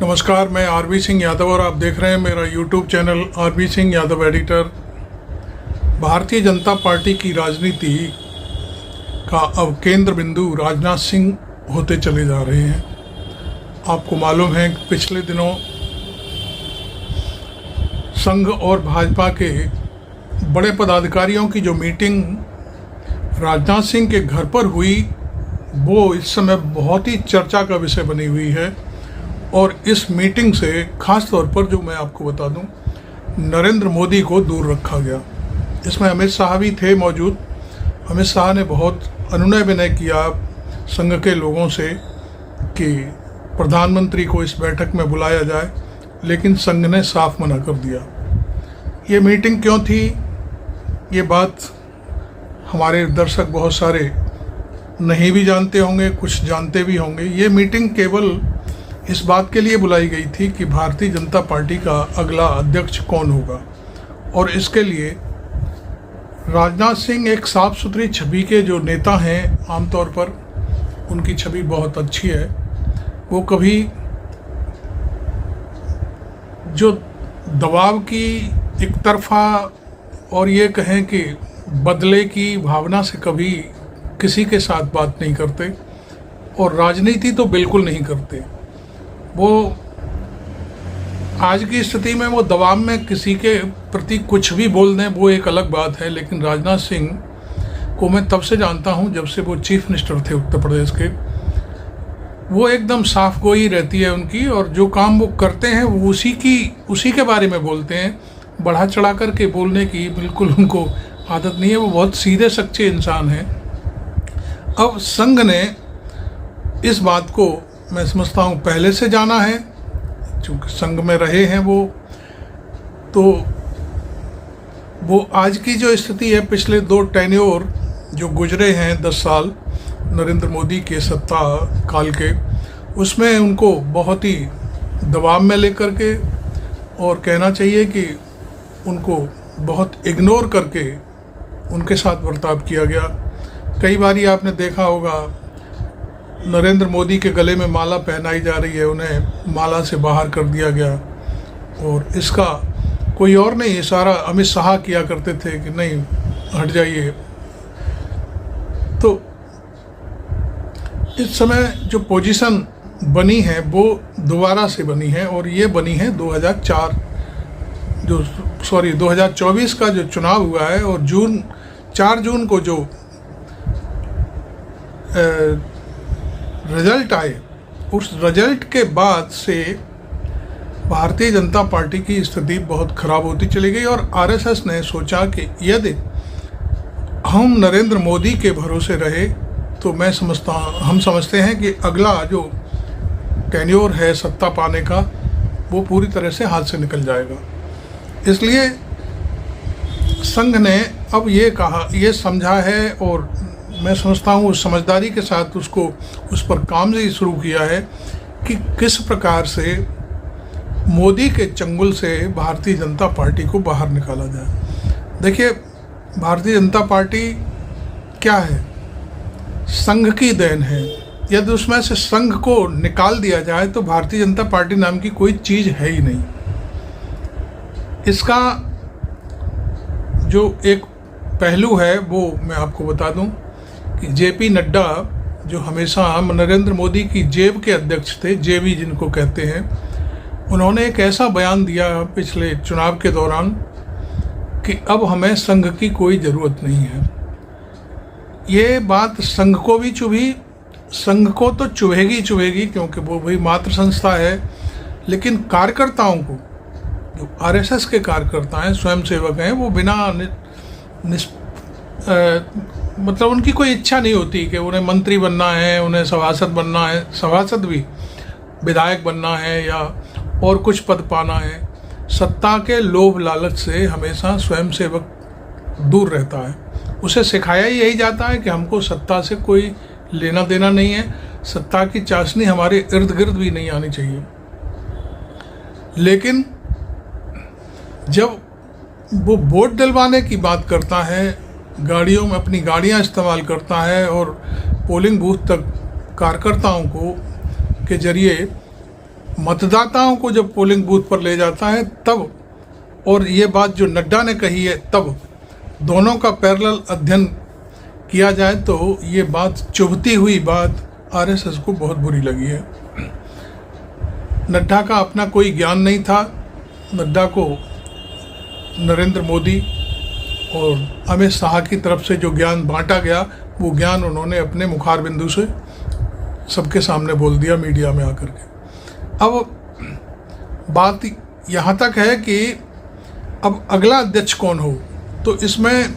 नमस्कार, मैं आरबी सिंह यादव और आप देख रहे हैं मेरा YouTube channel RB Singh Yadav editor. Bharatiya Janata party की राजनीति का अब केंद्र बिंदु राजनाथ सिंह होते चले जा रहे हैं। आपको मालूम है कि पिछले दिनों संघ और भाजपा के बड़े पदाधिकारियों की जो मीटिंग राजनाथ सिंह के घर पर हुई वो इस समय बहुत ही चर्चा का विषय बनी हुई है। और इस मीटिंग से ख़ास तौर पर जो मैं आपको बता दूं, नरेंद्र मोदी को दूर रखा गया। इसमें अमित शाह भी थे मौजूद। अमित शाह ने बहुत अनुनय विनय किया संघ के लोगों से कि प्रधानमंत्री को इस बैठक में बुलाया जाए, लेकिन संघ ने साफ मना कर दिया। ये मीटिंग क्यों थी, ये बात हमारे दर्शक बहुत सारे नहीं भी जानते होंगे, कुछ जानते भी होंगे। ये मीटिंग केवल इस बात के लिए बुलाई गई थी कि भारतीय जनता पार्टी का अगला अध्यक्ष कौन होगा, और इसके लिए राजनाथ सिंह एक साफ सुथरी छवि के जो नेता हैं, आमतौर पर उनकी छवि बहुत अच्छी है। वो कभी जो दबाव की एक तरफा और ये कहें कि बदले की भावना से कभी किसी के साथ बात नहीं करते, और राजनीति तो बिल्कुल नहीं करते। वो आज की स्थिति में वो दबाव में किसी के प्रति कुछ भी बोल दें वो एक अलग बात है, लेकिन राजनाथ सिंह को मैं तब से जानता हूं जब से वो चीफ मिनिस्टर थे उत्तर प्रदेश के। वो एकदम साफ गोई रहती है उनकी, और जो काम वो करते हैं वो उसी के बारे में बोलते हैं। बढ़ा चढ़ा करके बोलने की बिल्कुल उनको आदत नहीं है। वो बहुत सीधे सच्चे इंसान हैं। अब संघ ने इस बात को मैं समझता हूँ पहले से जाना है, चूँकि संघ में रहे हैं तो वो आज की जो स्थिति है, पिछले 2 टेन्योर जो गुजरे हैं 10 साल नरेंद्र मोदी के सत्ता काल के, उसमें उनको बहुत ही दबाव में लेकर के, और कहना चाहिए कि उनको बहुत इग्नोर करके उनके साथ बर्ताव किया गया। कई बारी आपने देखा होगा नरेंद्र मोदी के गले में माला पहनाई जा रही है, उन्हें माला से बाहर कर दिया गया, और इसका कोई और नहीं, इशारा अमित शाह किया करते थे कि नहीं हट जाइए। तो इस समय जो पोजीशन बनी है वो दोबारा से बनी है, और ये बनी है 2024 का जो चुनाव हुआ है, और 4 जून को जो रिजल्ट आए, उस रिजल्ट के बाद से भारतीय जनता पार्टी की स्थिति बहुत खराब होती चली गई। और आरएसएस ने सोचा कि यदि हम नरेंद्र मोदी के भरोसे रहे तो हम समझते हैं कि अगला जो टेन्योर है सत्ता पाने का वो पूरी तरह से हाथ से निकल जाएगा। इसलिए संघ ने अब ये समझा है, और मैं समझता हूँ उस समझदारी के साथ उस पर काम ही शुरू किया है कि किस प्रकार से मोदी के चंगुल से भारतीय जनता पार्टी को बाहर निकाला जाए। देखिए, भारतीय जनता पार्टी क्या है, संघ की देन है। यदि उसमें से संघ को निकाल दिया जाए तो भारतीय जनता पार्टी नाम की कोई चीज़ है ही नहीं। इसका जो एक पहलू है वो मैं आपको बता दूं कि जेपी नड्डा जो हमेशा नरेंद्र मोदी की जेब के अध्यक्ष थे, जेबी जिनको कहते हैं, उन्होंने एक ऐसा बयान दिया पिछले चुनाव के दौरान कि अब हमें संघ की कोई ज़रूरत नहीं है। ये बात संघ को भी चुभी, संघ को तो चुभेगी क्योंकि वो भी मातृ संस्था है, लेकिन कार्यकर्ताओं को, जो आरएसएस के कार्यकर्ता हैं, स्वयंसेवक हैं, वो बिना मतलब उनकी कोई इच्छा नहीं होती कि उन्हें मंत्री बनना है, उन्हें सभासद बनना है, सभासद भी विधायक बनना है या और कुछ पद पाना है। सत्ता के लोभ लालच से हमेशा स्वयंसेवक दूर रहता है। उसे सिखाया ही यही जाता है कि हमको सत्ता से कोई लेना देना नहीं है, सत्ता की चाशनी हमारे इर्द गिर्द भी नहीं आनी चाहिए। लेकिन जब वो वोट दिलवाने की बात करता है, गाड़ियों में अपनी गाड़ियां इस्तेमाल करता है, और पोलिंग बूथ तक कार्यकर्ताओं को के जरिए मतदाताओं को जब पोलिंग बूथ पर ले जाता है तब, और ये बात जो नड्डा ने कही है तब, दोनों का पैरेलल अध्ययन किया जाए तो ये बात, चुभती हुई बात आरएसएस को बहुत बुरी लगी है। नड्डा का अपना कोई ज्ञान नहीं था। नड्डा को नरेंद्र मोदी और अमित शाह की तरफ से जो ज्ञान बांटा गया, वो ज्ञान उन्होंने अपने मुखार बिंदु से सबके सामने बोल दिया मीडिया में आकर के। अब बात यहाँ तक है कि अब अगला अध्यक्ष कौन हो, तो इसमें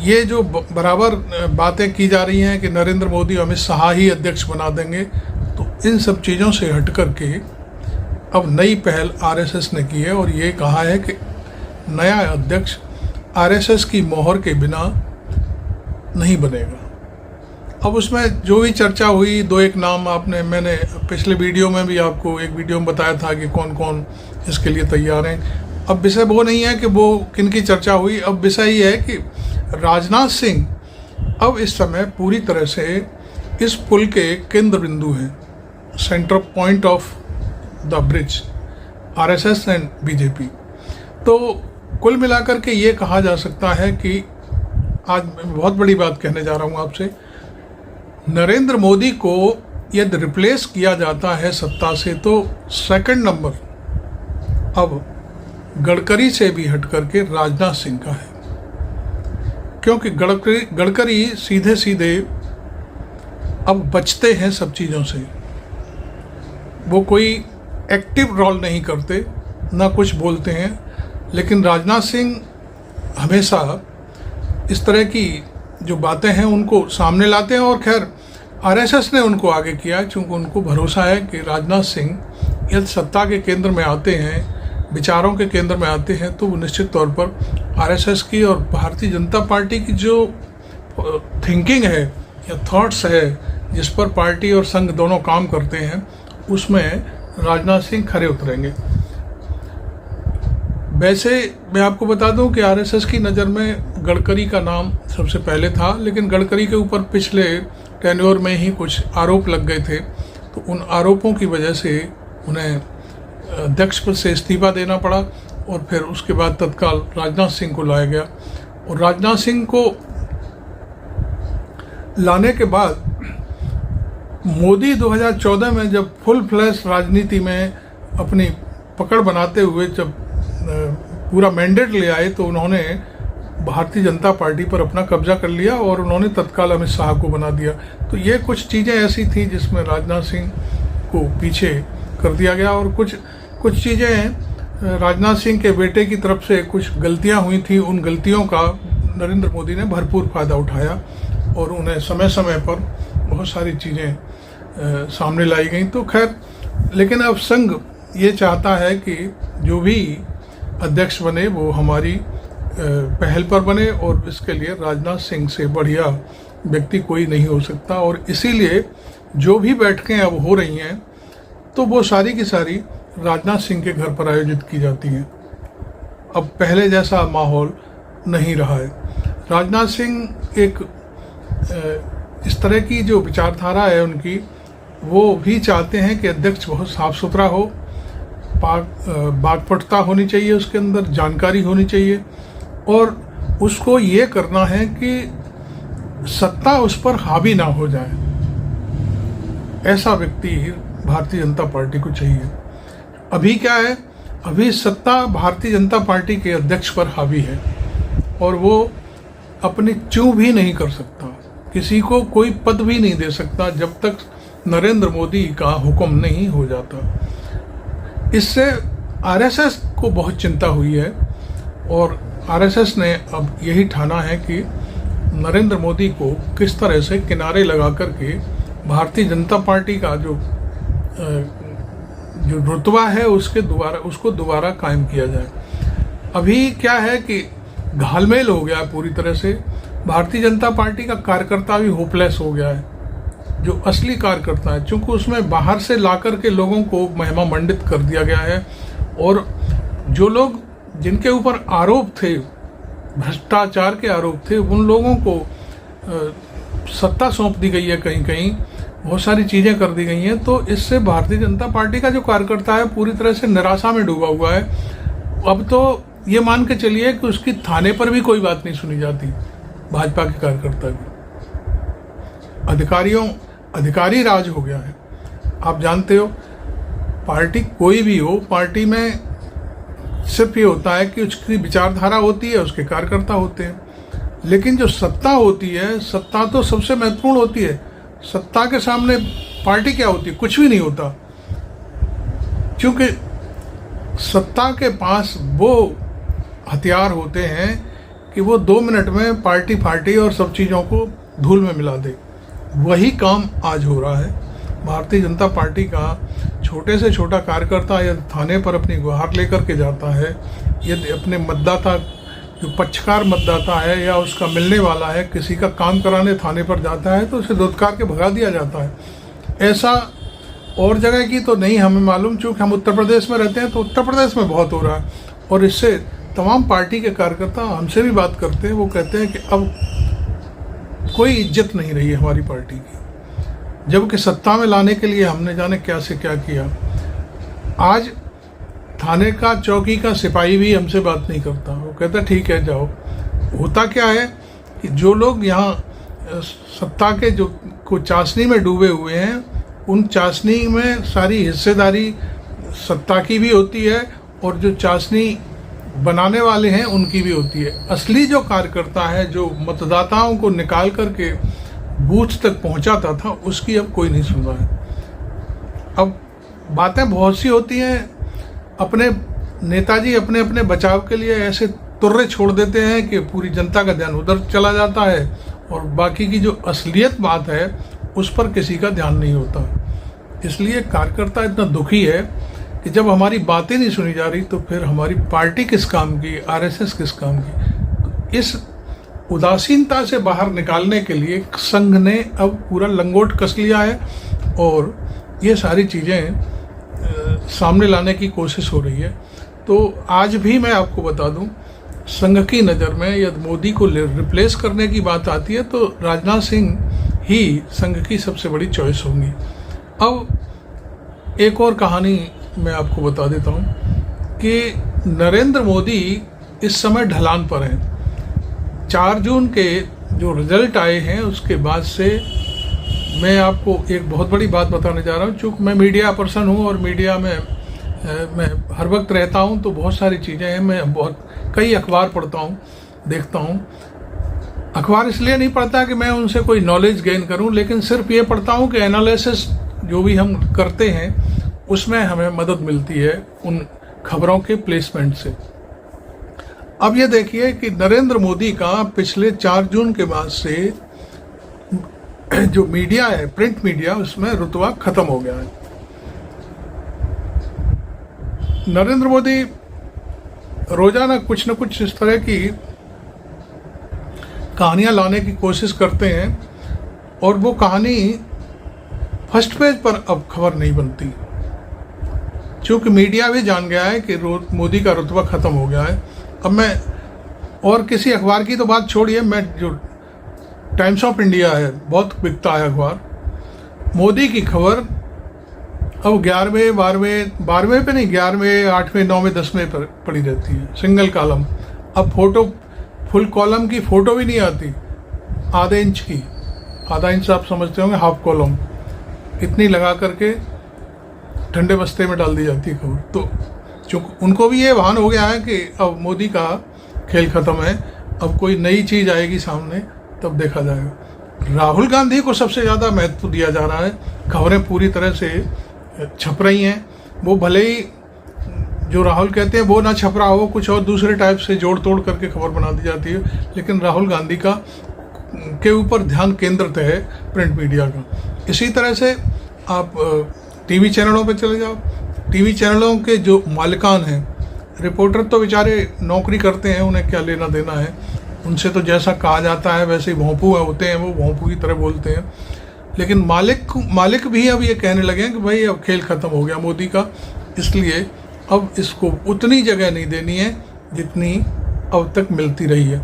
ये जो बराबर बातें की जा रही हैं कि नरेंद्र मोदी और अमित शाह ही अध्यक्ष बना देंगे, तो इन सब चीज़ों से हट कर के अब नई पहल आरएसएस ने की है और ये कहा है कि नया अध्यक्ष आरएसएस की मोहर के बिना नहीं बनेगा। अब उसमें जो भी चर्चा हुई, दो एक नाम मैंने पिछले वीडियो में भी आपको एक वीडियो में बताया था कि कौन कौन इसके लिए तैयार हैं। अब विषय वो नहीं है कि वो किन की चर्चा हुई, अब विषय ये है कि राजनाथ सिंह अब इस समय पूरी तरह से इस पुल के केंद्र बिंदु हैं, centre point of the bridge, RSS and BJP. तो कुल मिलाकर के ये कहा जा सकता है कि आज मैं बहुत बड़ी बात कहने जा रहा हूँ आपसे, नरेंद्र मोदी को यदि रिप्लेस किया जाता है सत्ता से तो सेकंड नंबर अब गडकरी से भी हट करके राजनाथ सिंह का है, क्योंकि गडकरी सीधे सीधे अब बचते हैं सब चीज़ों से। वो कोई एक्टिव रोल नहीं करते, ना कुछ बोलते हैं, लेकिन राजनाथ सिंह हमेशा इस तरह की जो बातें हैं उनको सामने लाते हैं। और खैर आरएसएस ने उनको आगे किया, क्योंकि उनको भरोसा है कि राजनाथ सिंह यदि सत्ता के केंद्र में आते हैं, विचारों के केंद्र में आते हैं, तो वो निश्चित तौर पर आरएसएस की और भारतीय जनता पार्टी की जो थिंकिंग है या थॉट्स है, जिस पर पार्टी और संघ दोनों काम करते हैं, उसमें राजनाथ सिंह खरे उतरेंगे। वैसे मैं आपको बता दूं कि आरएसएस की नज़र में गडकरी का नाम सबसे पहले था, लेकिन गडकरी के ऊपर पिछले टेन्योर में ही कुछ आरोप लग गए थे, तो उन आरोपों की वजह से उन्हें अध्यक्ष पद से इस्तीफा देना पड़ा और फिर उसके बाद तत्काल राजनाथ सिंह को लाया गया। और राजनाथ सिंह को लाने के बाद मोदी 2014 में जब फुल फ्लैश राजनीति में अपनी पकड़ बनाते हुए जब पूरा मैंडेट ले आए, तो उन्होंने भारतीय जनता पार्टी पर अपना कब्जा कर लिया और उन्होंने तत्काल अमित शाह को बना दिया। तो ये कुछ चीज़ें ऐसी थी जिसमें राजनाथ सिंह को पीछे कर दिया गया, और कुछ चीज़ें राजनाथ सिंह के बेटे की तरफ से कुछ गलतियां हुई थी, उन गलतियों का नरेंद्र मोदी ने भरपूर फ़ायदा उठाया और उन्हें समय समय पर बहुत सारी चीज़ें सामने लाई गई। तो खैर, लेकिन अब संघ ये चाहता है कि जो भी अध्यक्ष बने वो हमारी पहल पर बने, और इसके लिए राजनाथ सिंह से बढ़िया व्यक्ति कोई नहीं हो सकता। और इसीलिए जो भी बैठकें अब हो रही हैं, तो वो सारी की सारी राजनाथ सिंह के घर पर आयोजित की जाती हैं। अब पहले जैसा माहौल नहीं रहा है। राजनाथ सिंह एक इस तरह की जो विचारधारा है उनकी, वो भी चाहते हैं कि अध्यक्ष बहुत साफ सुथरा हो, बागपटुता होनी चाहिए, उसके अंदर जानकारी होनी चाहिए, और उसको ये करना है कि सत्ता उस पर हावी ना हो जाए। ऐसा व्यक्ति भारतीय जनता पार्टी को चाहिए। अभी क्या है, अभी सत्ता भारतीय जनता पार्टी के अध्यक्ष पर हावी है और वो अपनी च्यूं भी नहीं कर सकता, किसी को कोई पद भी नहीं दे सकता जब तक नरेंद्र मोदी का हुक्म नहीं हो जाता। इससे आरएसएस को बहुत चिंता हुई है और आरएसएस ने अब यही ठाना है कि नरेंद्र मोदी को किस तरह से किनारे लगा करके भारतीय जनता पार्टी का जो रुतबा है उसको दोबारा कायम किया जाए। अभी क्या है कि घालमेल हो गया पूरी तरह से, भारतीय जनता पार्टी का कार्यकर्ता भी होपलेस हो गया है, जो असली कार्यकर्ता है, क्योंकि उसमें बाहर से ला कर के लोगों को महिमा मंडित कर दिया गया है, और जो लोग जिनके ऊपर आरोप थे, भ्रष्टाचार के आरोप थे, उन लोगों को सत्ता सौंप दी गई है कहीं कहीं, बहुत सारी चीज़ें कर दी गई हैं। तो इससे भारतीय जनता पार्टी का जो कार्यकर्ता है पूरी तरह से निराशा में डूबा हुआ है। अब तो ये मान के चलिए कि उसकी थाने पर भी कोई बात नहीं सुनी जाती, भाजपा के कार्यकर्ता की। अधिकारी राज हो गया है। आप जानते हो, पार्टी कोई भी हो, पार्टी में सिर्फ ये होता है कि उसकी विचारधारा होती है, उसके कार्यकर्ता होते हैं, लेकिन जो सत्ता होती है, सत्ता तो सबसे महत्वपूर्ण होती है। सत्ता के सामने पार्टी क्या होती है? कुछ भी नहीं होता, क्योंकि सत्ता के पास वो हथियार होते हैं कि वो 2 मिनट में पार्टी और सब चीज़ों को धूल में मिला दे। वही काम आज हो रहा है। भारतीय जनता पार्टी का छोटे से छोटा कार्यकर्ता यदि थाने पर अपनी गुहार लेकर के जाता है, यदि अपने मतदाता जो पक्षकार मतदाता है या उसका मिलने वाला है किसी का काम कराने थाने पर जाता है, तो उसे धुतकार के भगा दिया जाता है। ऐसा और जगह की तो नहीं हमें मालूम, चूँकि हम उत्तर प्रदेश में रहते हैं तो उत्तर प्रदेश में बहुत हो रहा है। और इससे तमाम पार्टी के कार्यकर्ता हमसे भी बात करते हैं, वो कहते हैं कि अब कोई इज्जत नहीं रही है हमारी पार्टी की, जबकि सत्ता में लाने के लिए हमने जाने क्या से क्या किया। आज थाने का चौकी का सिपाही भी हमसे बात नहीं करता, वो कहता ठीक है जाओ। होता क्या है कि जो लोग यहाँ सत्ता के जो को चाशनी में डूबे हुए हैं, उन चाशनी में सारी हिस्सेदारी सत्ता की भी होती है और जो चाशनी बनाने वाले हैं उनकी भी होती है। असली जो कार्यकर्ता है, जो मतदाताओं को निकाल करके बूथ तक पहुंचाता था, उसकी अब कोई नहीं सुन रहा है। अब बातें बहुत सी होती हैं, अपने नेताजी अपने अपने बचाव के लिए ऐसे तुर्रे छोड़ देते हैं कि पूरी जनता का ध्यान उधर चला जाता है और बाकी की जो असलियत बात है उस पर किसी का ध्यान नहीं होता। इसलिए कार्यकर्ता इतना दुखी है कि जब हमारी बातें नहीं सुनी जा रही तो फिर हमारी पार्टी किस काम की, आरएसएस किस काम की। तो इस उदासीनता से बाहर निकालने के लिए संघ ने अब पूरा लंगोट कस लिया है और ये सारी चीज़ें सामने लाने की कोशिश हो रही है। तो आज भी मैं आपको बता दूं, संघ की नज़र में यदि मोदी को रिप्लेस करने की बात आती है तो राजनाथ सिंह ही संघ की सबसे बड़ी चॉइस होंगी। अब एक और कहानी मैं आपको बता देता हूं कि नरेंद्र मोदी इस समय ढलान पर हैं। 4 जून के जो रिजल्ट आए हैं उसके बाद से मैं आपको एक बहुत बड़ी बात बताने जा रहा हूँ। चूँकि मैं मीडिया पर्सन हूँ और मीडिया में मैं हर वक्त रहता हूँ, तो बहुत सारी चीज़ें हैं। मैं कई अखबार पढ़ता हूँ, देखता हूँ। अखबार इसलिए नहीं पढ़ता कि मैं उनसे कोई नॉलेज गेन करूँ, लेकिन सिर्फ ये पढ़ता हूँ कि एनालिसिस जो भी हम करते हैं उसमें हमें मदद मिलती है उन खबरों के प्लेसमेंट से। अब ये देखिए कि नरेंद्र मोदी का पिछले 4 जून के बाद से जो मीडिया है, प्रिंट मीडिया, उसमें रुतबा खत्म हो गया है। नरेंद्र मोदी रोजाना कुछ न कुछ इस तरह की कहानियां लाने की कोशिश करते हैं और वो कहानी फर्स्ट पेज पर अब खबर नहीं बनती, क्योंकि मीडिया भी जान गया है कि मोदी का रुतबा खत्म हो गया है। अब मैं और किसी अखबार की तो बात छोड़िए, मैं जो टाइम्स ऑफ इंडिया है, बहुत बिकता है अखबार, मोदी की खबर अब 11वें 12वें पे नहीं, 11वें 8वें 9वें 10वें पर पड़ी रहती है, सिंगल कॉलम। अब फोटो फुल कॉलम की फोटो भी नहीं आती, आधे इंच की, आधा इंच आप समझते होंगे, हाफ कॉलम, इतनी लगा करके ठंडे बस्ते में डाल दी जाती है खबर। तो चूँकि उनको भी ये भान हो गया है कि अब मोदी का खेल खत्म है, अब कोई नई चीज़ आएगी सामने तब देखा जाएगा। राहुल गांधी को सबसे ज़्यादा महत्व दिया जा रहा है, खबरें पूरी तरह से छप रही हैं। वो भले ही जो राहुल कहते हैं वो ना छप रहा हो, कुछ और दूसरे टाइप से जोड़ तोड़ करके खबर बना दी जाती है, लेकिन राहुल गांधी का के ऊपर ध्यान केंद्रित है प्रिंट मीडिया का। इसी तरह से आप टीवी चैनलों पे चले जाओ, टीवी चैनलों के जो मालिकान हैं, रिपोर्टर तो बेचारे नौकरी करते हैं, उन्हें क्या लेना देना है, उनसे तो जैसा कहा जाता है वैसे ही भोंपू होते हैं, वो भोंपू की तरह बोलते हैं। लेकिन मालिक भी अब ये कहने लगे हैं कि भाई अब खेल ख़त्म हो गया मोदी का, इसलिए अब इसको उतनी जगह नहीं देनी है जितनी अब तक मिलती रही है।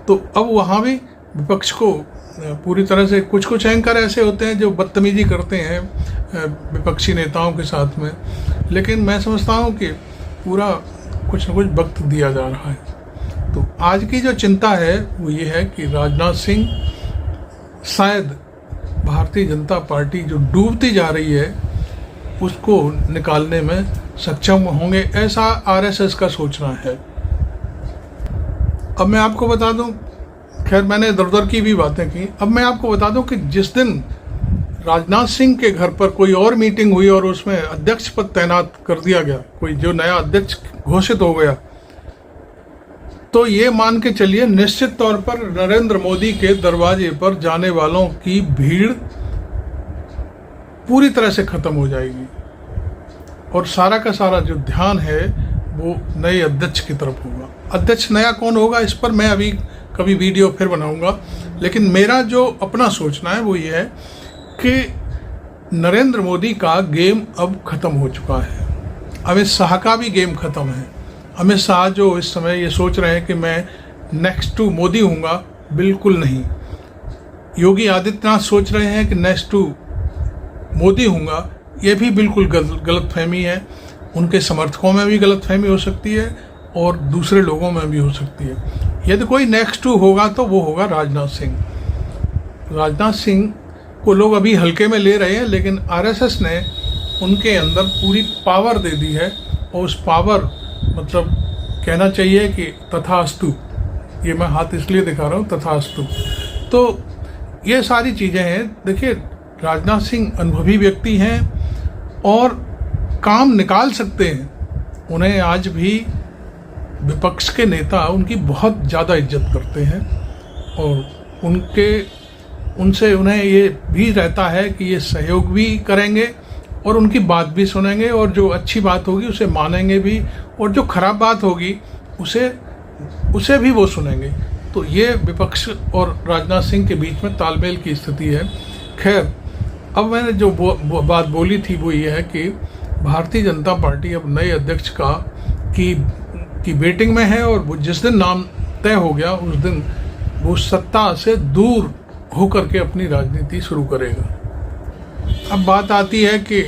तो अब वहाँ भी विपक्ष को पूरी तरह से, कुछ कुछ एंकर ऐसे होते हैं जो बदतमीजी करते हैं विपक्षी नेताओं के साथ में, लेकिन मैं समझता हूँ कि पूरा कुछ न कुछ वक्त दिया जा रहा है। तो आज की जो चिंता है वो ये है कि राजनाथ सिंह शायद भारतीय जनता पार्टी जो डूबती जा रही है उसको निकालने में सक्षम होंगे, ऐसा आरएसएस का सोचना है। अब मैं आपको बता दूं, खैर मैंने इधर उधर की भी बातें की, अब मैं आपको बता दूं कि जिस दिन राजनाथ सिंह के घर पर कोई और मीटिंग हुई और उसमें अध्यक्ष पद तैनात कर दिया गया, कोई जो नया अध्यक्ष घोषित हो गया, तो ये मान के चलिए निश्चित तौर पर नरेंद्र मोदी के दरवाजे पर जाने वालों की भीड़ पूरी तरह से खत्म हो जाएगी और सारा का सारा जो ध्यान है वो नए अध्यक्ष की तरफ होगा। अध्यक्ष नया कौन होगा इस पर मैं अभी कभी वीडियो फिर बनाऊंगा, लेकिन मेरा जो अपना सोचना है वो ये है कि नरेंद्र मोदी का गेम अब खत्म हो चुका है। अमित शाह का भी गेम खत्म है। अमित शाह जो इस समय ये सोच रहे हैं कि मैं नेक्स्ट टू मोदी हूँगा, बिल्कुल नहीं। योगी आदित्यनाथ सोच रहे हैं कि नेक्स्ट टू मोदी हूँगा, ये भी बिल्कुल गलतफहमी है। उनके समर्थकों में भी गलतफहमी हो सकती है और दूसरे लोगों में भी हो सकती है। यदि कोई नेक्स्ट टू होगा तो वो होगा राजनाथ सिंह। राजनाथ सिंह को लोग अभी हल्के में ले रहे हैं, लेकिन आरएसएस ने उनके अंदर पूरी पावर दे दी है और उस पावर, मतलब कहना चाहिए कि तथास्तु, ये मैं हाथ इसलिए दिखा रहा हूँ, तथास्तु। तो ये सारी चीज़ें हैं। देखिए, राजनाथ सिंह अनुभवी व्यक्ति हैं और काम निकाल सकते हैं। उन्हें आज भी विपक्ष के नेता उनकी बहुत ज़्यादा इज्जत करते हैं और उनसे उन्हें ये भी रहता है कि ये सहयोग भी करेंगे और उनकी बात भी सुनेंगे और जो अच्छी बात होगी उसे मानेंगे भी और जो खराब बात होगी उसे भी वो सुनेंगे। तो ये विपक्ष और राजनाथ सिंह के बीच में तालमेल की स्थिति है। खैर, अब मैंने जो बात बोली थी वो ये है कि भारतीय जनता पार्टी अब नए अध्यक्ष की वेटिंग में है और वो जिस दिन नाम तय हो गया उस दिन वो सत्ता से दूर होकर के अपनी राजनीति शुरू करेगा। अब बात आती है कि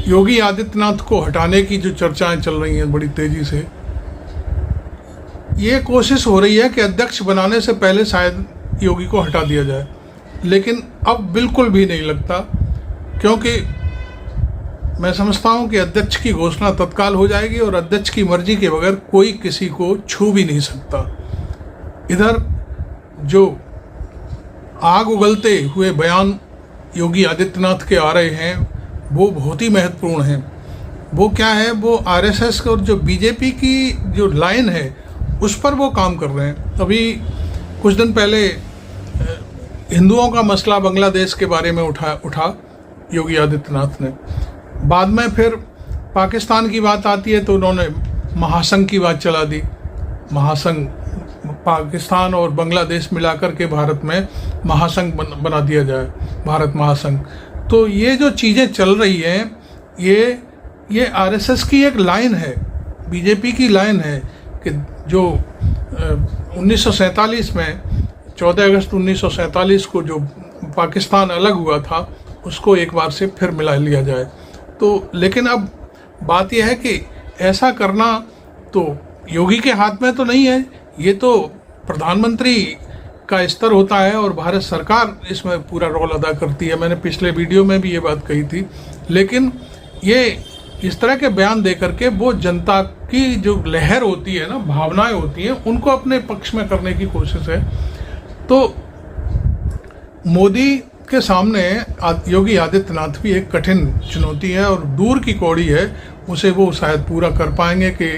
योगी आदित्यनाथ को हटाने की जो चर्चाएं चल रही हैं बड़ी तेजी से, ये कोशिश हो रही है कि अध्यक्ष बनाने से पहले शायद योगी को हटा दिया जाए, लेकिन अब बिल्कुल भी नहीं लगता, क्योंकि मैं समझता हूं कि अध्यक्ष की घोषणा तत्काल हो जाएगी और अध्यक्ष की मर्जी के बगैर कोई किसी को छू भी नहीं सकता। इधर जो आग उगलते हुए बयान योगी आदित्यनाथ के आ रहे हैं वो बहुत ही महत्वपूर्ण हैं। वो क्या है, वो आरएसएस और जो बीजेपी की जो लाइन है उस पर वो काम कर रहे हैं। अभी कुछ दिन पहले हिंदुओं का मसला बांग्लादेश के बारे में उठा योगी आदित्यनाथ ने। बाद में फिर पाकिस्तान की बात आती है तो उन्होंने महासंघ की बात चला दी। महासंघ, पाकिस्तान और बांग्लादेश मिलाकर के भारत में महासंघ बना दिया जाए, भारत महासंघ। तो ये जो चीज़ें चल रही हैं ये आरएसएस की एक लाइन है, बीजेपी की लाइन है कि जो 1947 में 14 अगस्त 1947 को जो पाकिस्तान अलग हुआ था उसको एक बार से फिर मिला लिया जाए। तो लेकिन अब बात यह है कि ऐसा करना तो योगी के हाथ में तो नहीं है, ये तो प्रधानमंत्री का स्तर होता है और भारत सरकार इसमें पूरा रोल अदा करती है। मैंने पिछले वीडियो में भी ये बात कही थी। लेकिन ये इस तरह के बयान दे करके वो जनता की जो लहर होती है ना, भावनाएं होती हैं, उनको अपने पक्ष में करने की कोशिश है। तो मोदी के सामने योगी आदित्यनाथ भी एक कठिन चुनौती है और दूर की कौड़ी है, उसे वो शायद पूरा कर पाएंगे कि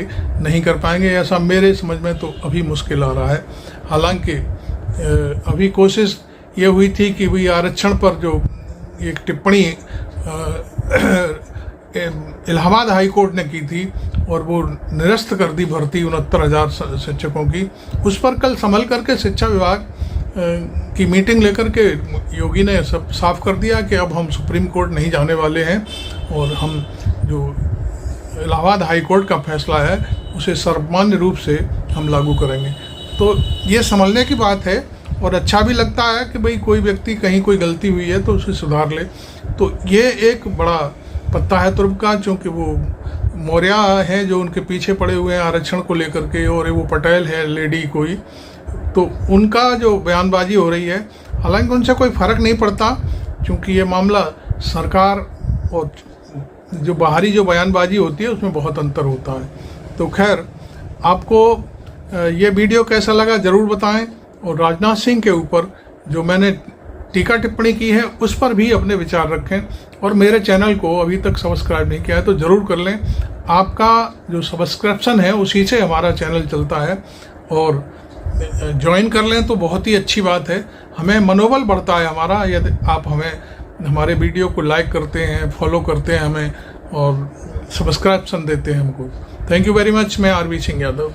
नहीं कर पाएंगे, ऐसा मेरे समझ में तो अभी मुश्किल आ रहा है। हालांकि अभी कोशिश ये हुई थी कि वही आरक्षण पर जो एक टिप्पणी इलाहाबाद हाई कोर्ट ने की थी और वो निरस्त कर दी भर्ती 69,000 शिक्षकों की, उस पर कल संभल करके शिक्षा विभाग की मीटिंग लेकर के योगी ने सब साफ कर दिया कि अब हम सुप्रीम कोर्ट नहीं जाने वाले हैं और हम जो इलाहाबाद हाई कोर्ट का फैसला है उसे सर्वमान्य रूप से हम लागू करेंगे। तो ये समझने की बात है और अच्छा भी लगता है कि भाई कोई व्यक्ति कहीं कोई गलती हुई है तो उसे सुधार ले। तो ये एक बड़ा पत्ता है तुर्क का, क्योंकि वो मौर्य हैं जो उनके पीछे पड़े हुए हैं आरक्षण को लेकर के, और वो पटेल है लेडी कोई, तो उनका जो बयानबाजी हो रही है, हालांकि उनसे कोई फ़र्क नहीं पड़ता क्योंकि ये मामला सरकार और जो बाहरी जो बयानबाजी होती है उसमें बहुत अंतर होता है। तो खैर, आपको ये वीडियो कैसा लगा ज़रूर बताएं, और राजनाथ सिंह के ऊपर जो मैंने टीका टिप्पणी की है उस पर भी अपने विचार रखें, और मेरे चैनल को अभी तक सब्सक्राइब नहीं किया है तो ज़रूर कर लें। आपका जो सब्सक्रिप्शन है उसी से हमारा चैनल चलता है, और ज्वाइन कर लें तो बहुत ही अच्छी बात है, हमें मनोबल बढ़ता है हमारा यदि आप हमारे वीडियो को लाइक करते हैं, फॉलो करते हैं हमें, और सब्सक्रिप्शन देते हैं हमको। Thank you very much. मैं आरवी सिंह यादव।